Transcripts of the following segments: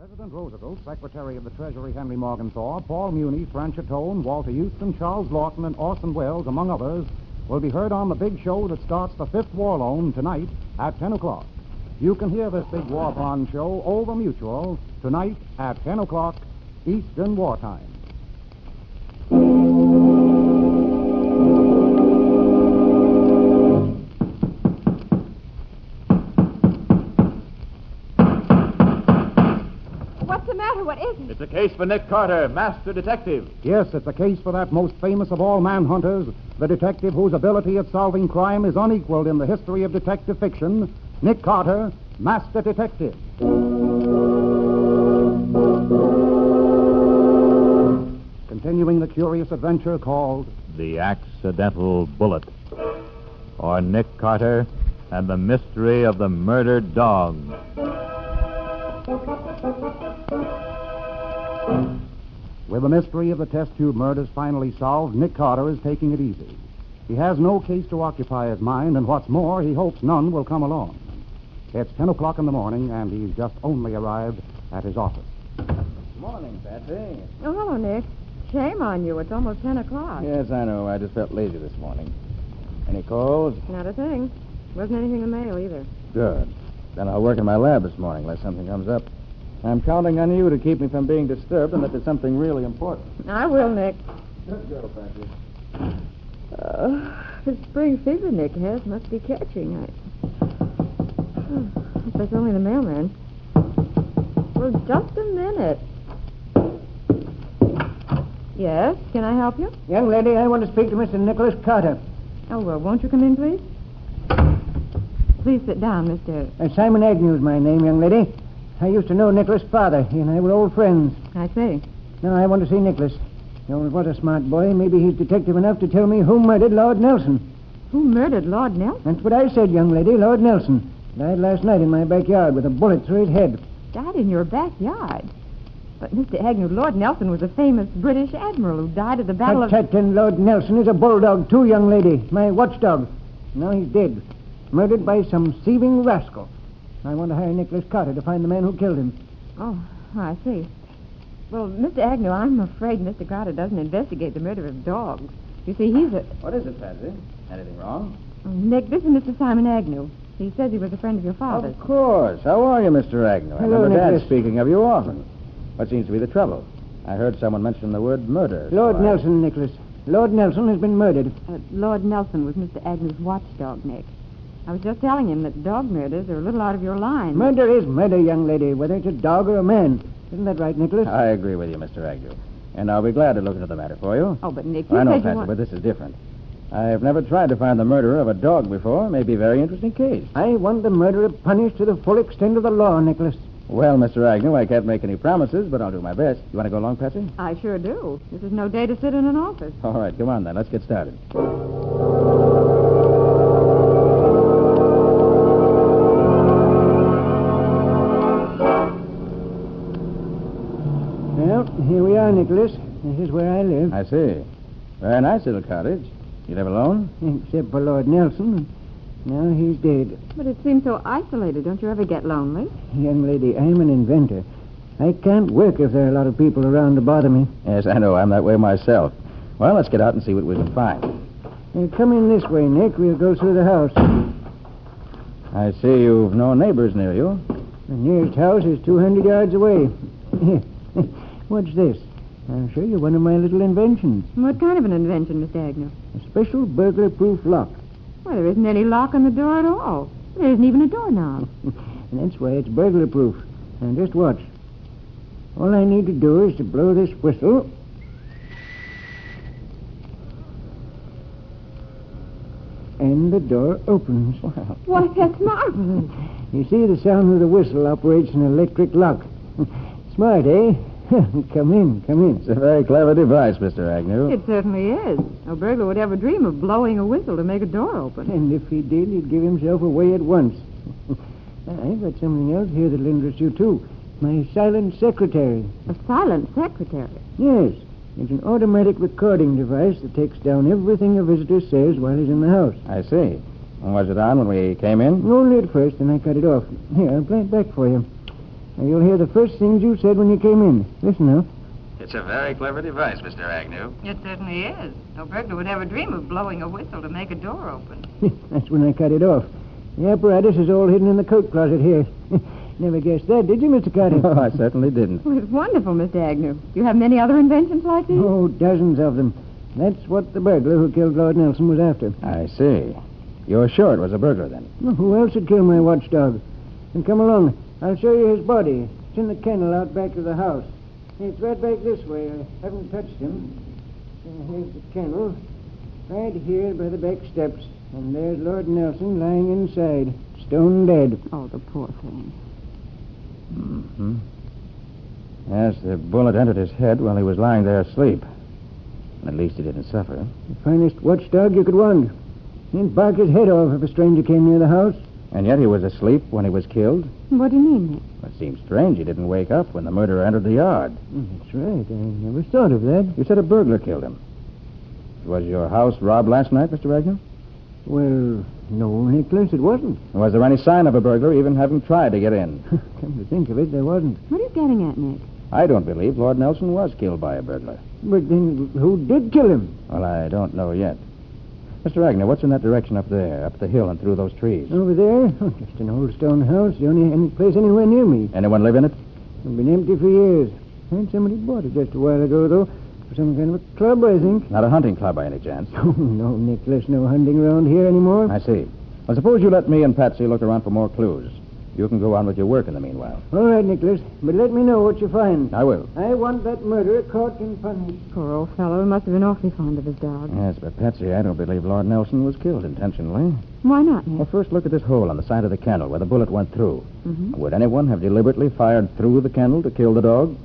President Roosevelt, Secretary of the Treasury Henry Morgenthau, Paul Muni, Francher Tone, Walter Houston, Charles Lawton, and Orson Welles, among others, will be heard on the big show that starts the fifth war loan tonight at 10 o'clock. You can hear this big war bond show over Mutual tonight at 10 o'clock Eastern Wartime. What is it? It's a case for Nick Carter, master detective. Yes, it's a case for that most famous of all manhunters, the detective whose ability at solving crime is unequaled in the history of detective fiction, Nick Carter, master detective. Continuing the curious adventure called The Accidental Bullet, or Nick Carter and the Mystery of the Murdered Dog. With the mystery of the test tube murders finally solved, Nick Carter is taking it easy. He has no case to occupy his mind, and what's more, he hopes none will come along. It's 10 o'clock in the morning, and he's just only arrived at his office. Good morning, Patsy. Oh, hello, Nick. Shame on you. It's almost 10 o'clock. Yes, I know. I just felt lazy this morning. Any calls? Not a thing. Wasn't anything in the mail either. Good. Then I'll work in my lab this morning unless something comes up. I'm counting on you to keep me from being disturbed unless it's something really important. I will, Nick. Good girl, Patsy. This spring fever Nick has must be catching. That's only the mailman. Well, just a minute. Yes, can I help you? Young lady, I want to speak to Mr. Nicholas Carter. Oh, well, won't you come in, please? Please sit down, Mr. Simon Agnew's my name, young lady. I used to know Nicholas' father. He and I were old friends. I see. Now, I want to see Nicholas. Oh, what a smart boy. Maybe he's detective enough to tell me who murdered Lord Nelson. Who murdered Lord Nelson? That's what I said, young lady. Lord Nelson. Died last night in my backyard with a bullet through his head. Died in your backyard? But, Mr. Agnew, Lord Nelson was a famous British admiral who died at the Battle of... And Lord Nelson is a bulldog, too, young lady. My watchdog. Now he's dead. Murdered by some thieving rascal. I want to hire Nicholas Carter to find the man who killed him. Oh, I see. Well, Mr. Agnew, I'm afraid Mr. Carter doesn't investigate the murder of dogs. You see, he's a... What is it, Patsy? Anything wrong? Nick, this is Mr. Simon Agnew. He says he was a friend of your father's. Of course. How are you, Mr. Agnew? I Hello, remember Dad Nicholas. speaking of you often. What seems to be the trouble? I heard someone mention the word murder. Lord Nelson, Nicholas. Lord Nelson has been murdered. Lord Nelson was Mr. Agnew's watchdog, Nick. I was just telling him that dog murders are a little out of your line. Murder is murder, young lady, whether it's a dog or a man. Isn't that right, Nicholas? I agree with you, Mr. Agnew. And I'll be glad to look into the matter for you. Oh, but Nick, you I know, said you Patsy, want... but this is different. I've never tried to find the murderer of a dog before. It may be a very interesting case. I want the murderer punished to the full extent of the law, Nicholas. Well, Mr. Agnew, I can't make any promises, but I'll do my best. You want to go along, Patsy? I sure do. This is no day to sit in an office. All right, come on then. Let's get started. Well, here we are, Nicholas. This is where I live. I see. Very nice little cottage. You live alone? Except for Lord Nelson. Now he's dead. But it seems so isolated. Don't you ever get lonely? Young lady, I'm an inventor. I can't work if there are a lot of people around to bother me. Yes, I know. I'm that way myself. Well, let's get out and see what we can find. Come in this way, Nick. We'll go through the house. I see you've no neighbors near you. The nearest house is 200 yards away. Here. What's this? I'll show you one of my little inventions. What kind of an invention, Mr. Agnew? A special burglar-proof lock. Well, there isn't any lock on the door at all. There isn't even a doorknob. And that's why it's burglar-proof. Now, just watch. All I need to do is to blow this whistle. And the door opens. Why, that's marvelous. You see, the sound of the whistle operates an electric lock. Smart, eh? Come in. It's a very clever device, Mr. Agnew. It certainly is. No burglar would ever dream of blowing a whistle to make a door open. And if he did, he'd give himself away at once. I've got something else here that'll interest you, too. My silent secretary. A silent secretary? Yes. It's an automatic recording device that takes down everything a visitor says while he's in the house. I see. And was it on when we came in? Only at first, and I cut it off. Here, I'll play it back for you. Now, you'll hear the first things you said when you came in. Listen now. It's a very clever device, Mr. Agnew. It certainly is. No burglar would ever dream of blowing a whistle to make a door open. That's when I cut it off. The apparatus is all hidden in the coat closet here. Never guessed that, did you, Mr. Carter? Oh, I certainly didn't. Well, it's wonderful, Mr. Agnew. Do you have many other inventions like these? Oh, dozens of them. That's what the burglar who killed Lord Nelson was after. I see. You're sure it was a burglar, then? Well, who else would kill my watchdog? And come along. I'll show you his body. It's in the kennel out back of the house. It's right back this way. I haven't touched him. Here's the kennel. Right here by the back steps. And there's Lord Nelson lying inside. Stone dead. Oh, the poor thing. Mm-hmm. Yes, the bullet entered his head while he was lying there asleep. At least he didn't suffer. The finest watchdog you could want. He'd bark his head off if a stranger came near the house. And yet he was asleep when he was killed? What do you mean, Nick? It seems strange he didn't wake up when the murderer entered the yard. That's right. I never thought of that. You said a burglar killed him. Was your house robbed last night, Mr. Agnew? Well, no, Nicholas, it wasn't. Was there any sign of a burglar even having tried to get in? Come to think of it, there wasn't. What are you getting at, Nick? I don't believe Lord Nelson was killed by a burglar. But then who did kill him? Well, I don't know yet. Mr. Agnew, what's in that direction up there, up the hill and through those trees? Over there? Oh, just an old stone house. The only any place anywhere near me. Anyone live in it? It's been empty for years. Heard somebody bought it just a while ago, though. For some kind of a club, I think. Not a hunting club by any chance? Oh, no, Nicholas, no hunting around here anymore. I see. Well, suppose you let me and Patsy look around for more clues. You can go on with your work in the meanwhile. All right, Nicholas, but let me know what you find. I will. I want that murderer caught and punished. Poor old fellow. He must have been awfully fond of his dog. Yes, but Patsy, I don't believe Lord Nelson was killed intentionally. Why not, Nick? Well, first look at this hole on the side of the kennel where the bullet went through. Mm-hmm. Would anyone have deliberately fired through the kennel to kill the dog?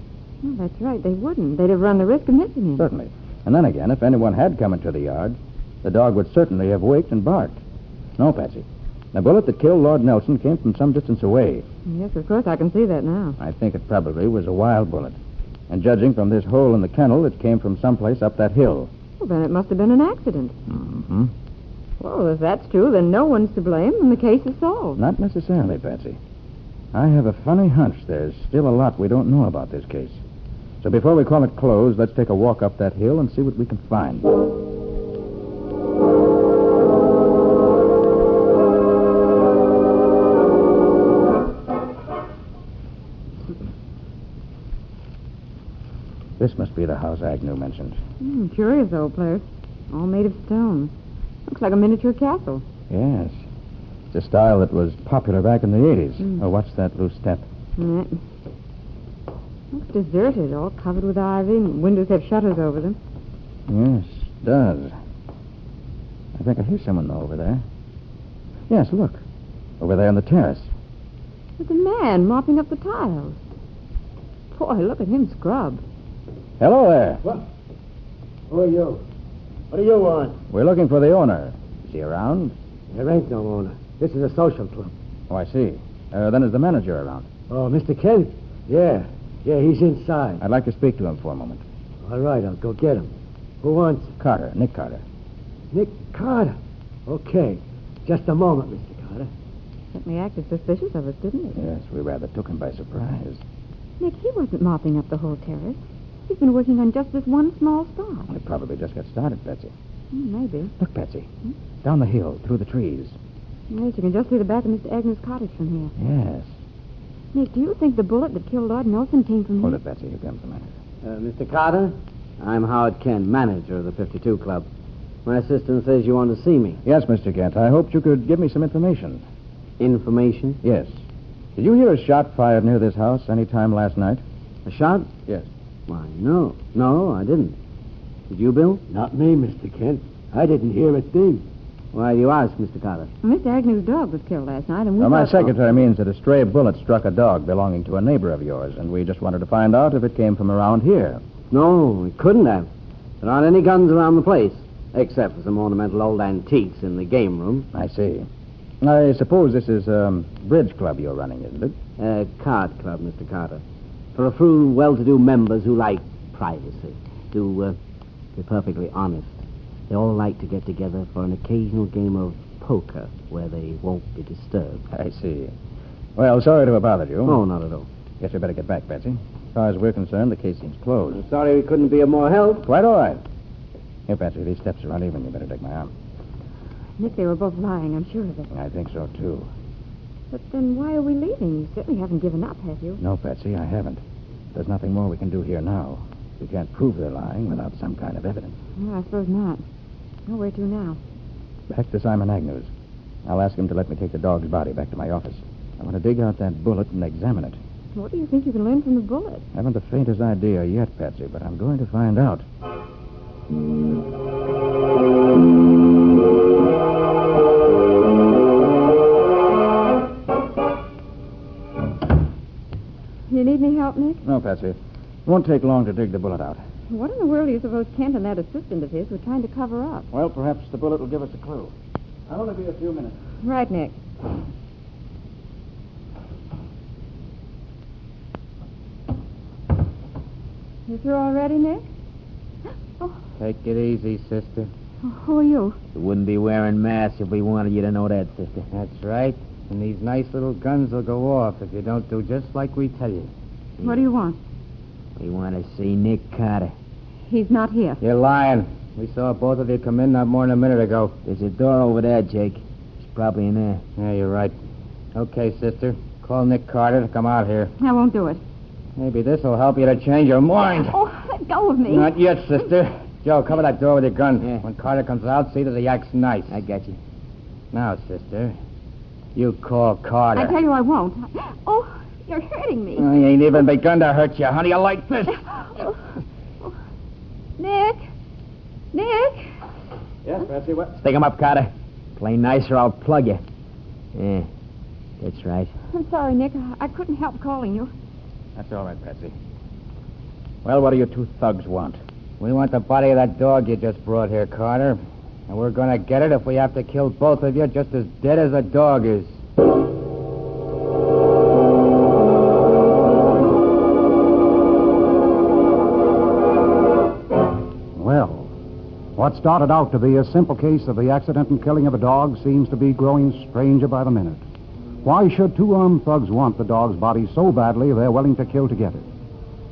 Oh, that's right. They wouldn't. They'd have run the risk of missing him. Certainly. And then again, if anyone had come into the yard, the dog would certainly have waked and barked. No, Patsy. The bullet that killed Lord Nelson came from some distance away. Yes, of course. I can see that now. I think it probably was a wild bullet. And judging from this hole in the kennel, it came from someplace up that hill. Well, then it must have been an accident. Mm-hmm. Well, if that's true, then no one's to blame and the case is solved. Not necessarily, Patsy. I have a funny hunch there's still a lot we don't know about this case. So before we call it closed, let's take a walk up that hill and see what we can find. This must be the house Agnew mentioned. Curious old place. All made of stone. Looks like a miniature castle. Yes. It's a style that was popular back in the 80s. Oh, what's that loose step? Yeah. Looks deserted, all covered with ivy, and windows have shutters over them. Yes, it does. I think I hear someone over there. Yes, look. Over there on the terrace. There's a man mopping up the tiles. Boy, look at him scrub. Hello there. What? Who are you? What do you want? We're looking for the owner. Is he around? There ain't no owner. This is a social club. Oh, I see. Then is the manager around? Oh, Mr. Kent? Yeah, he's inside. I'd like to speak to him for a moment. All right, I'll go get him. Who wants him? Carter, Nick Carter. Nick Carter. Okay. Just a moment, Mr. Carter. Certainly acted suspicious of us, didn't it? Yes, we rather took him by surprise. Nick, he wasn't mopping up the whole terrace. He's been working on just this one small spot. Well, he probably just got started, Betsy. Maybe. Look, Betsy. Down the hill, through the trees. Yes, you can just see the back of Mr. Agnew's cottage from here. Yes. Nick, do you think the bullet that killed Lord Nelson came from Hold here? it, Betsy. Here comes the manager. Mr. Carter, I'm Howard Kent, manager of the 52 Club. My assistant says you want to see me. Yes, Mr. Kent. I hoped you could give me some information. Information? Yes. Did you hear a shot fired near this house any time last night? A shot? Yes. Why, no. No, I didn't. Did you, Bill? Not me, Mr. Kent. I didn't hear a thing. Why do you ask, Mr. Carter? Mr. Agnew's dog was killed last night, and we Well, my thought... secretary means that a stray bullet struck a dog belonging to a neighbor of yours, and we just wanted to find out if it came from around here. No, it couldn't have. There aren't any guns around the place, except for some ornamental old antiques in the game room. I see. I suppose this is a bridge club you're running, isn't it? A card club, Mr. Carter. For a few well-to-do members who like privacy. To be perfectly honest, they all like to get together for an occasional game of poker where they won't be disturbed. I see. Well, sorry to have bothered you. Oh, not at all. Guess we better get back, Betsy. As far as we're concerned, the case seems closed. I'm sorry we couldn't be of more help. Quite all right. Here, Betsy, these steps are uneven. You better take my arm. Nick, they were both lying, I'm sure of it. I think so, too. But then why are we leaving? You certainly haven't given up, have you? No, Betsy, I haven't. There's nothing more we can do here now. We can't prove they're lying without some kind of evidence. No, I suppose not. Well, where to now? Back to Simon Agnew's. I'll ask him to let me take the dog's body back to my office. I want to dig out that bullet and examine it. What do you think you can learn from the bullet? I haven't the faintest idea yet, Patsy, but I'm going to find out. You need any help, Nick? No, Patsy. It won't take long to dig the bullet out. What in the world do you suppose Kent and that assistant of his were trying to cover up? Well, perhaps the bullet will give us a clue. I'll only be a few minutes. Right, Nick. You through already, Nick? Oh, Take it easy, sister. who are you? We wouldn't be wearing masks if we wanted you to know that, sister. That's right. And these nice little guns will go off if you don't do just like we tell you. What do you want? We want to see Nick Carter. He's not here. You're lying. We saw both of you come in not more than a minute ago. There's a door over there, Jake. He's probably in there. Yeah, you're right. Okay, sister. Call Nick Carter to come out here. I won't do it. Maybe this will help you to change your mind. Oh, let go of me. Not yet, sister. Joe, cover that door with your gun. Yeah. When Carter comes out, see that he acts nice. I got you. Now, sister, you call Carter. I tell you I won't. Oh, you're hurting me. I ain't even begun to hurt you, honey. You like this? Nick? Nick? Yes, Patsy, what? Stick him up, Carter. Play nice or I'll plug you. Yeah, that's right. I'm sorry, Nick. I couldn't help calling you. That's all right, Patsy. Well, what do you two thugs want? We want the body of that dog you just brought here, Carter. And we're going to get it if we have to kill both of you just as dead as the dog is. Well, what started out to be a simple case of the accidental killing of a dog seems to be growing stranger by the minute. Why should two armed thugs want the dog's body so badly they're willing to kill to get it?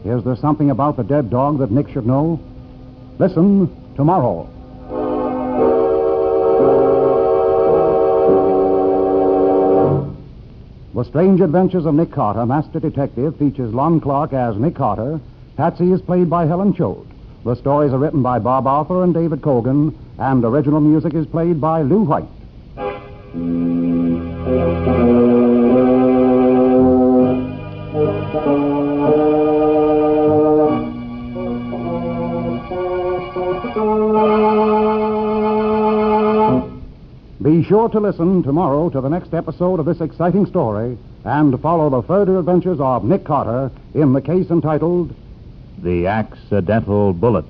Is there something about the dead dog that Nick should know? Listen tomorrow. The Strange Adventures of Nick Carter, Master Detective, features Lon Clark as Nick Carter. Patsy is played by Helen Choate. The stories are written by Bob Arthur and David Cogan, and original music is played by Lou White. Be sure to listen tomorrow to the next episode of this exciting story and follow the further adventures of Nick Carter in the case entitled The Accidental Bullet,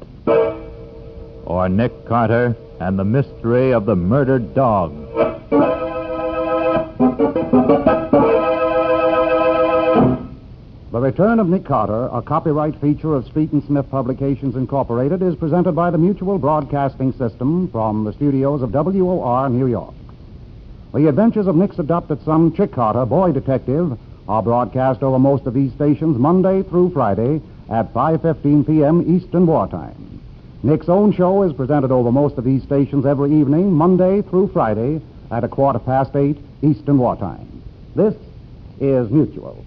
or Nick Carter and the Mystery of the Murdered Dog. The Return of Nick Carter, a copyright feature of Street and Smith Publications Incorporated, is presented by the Mutual Broadcasting System from the studios of WOR, New York. The adventures of Nick's adopted son, Chick Carter, boy detective, are broadcast over most of these stations Monday through Friday at 5:15 p.m. Eastern Wartime. Nick's own show is presented over most of these stations every evening, Monday through Friday at 8:15 Eastern Wartime. This is Mutual.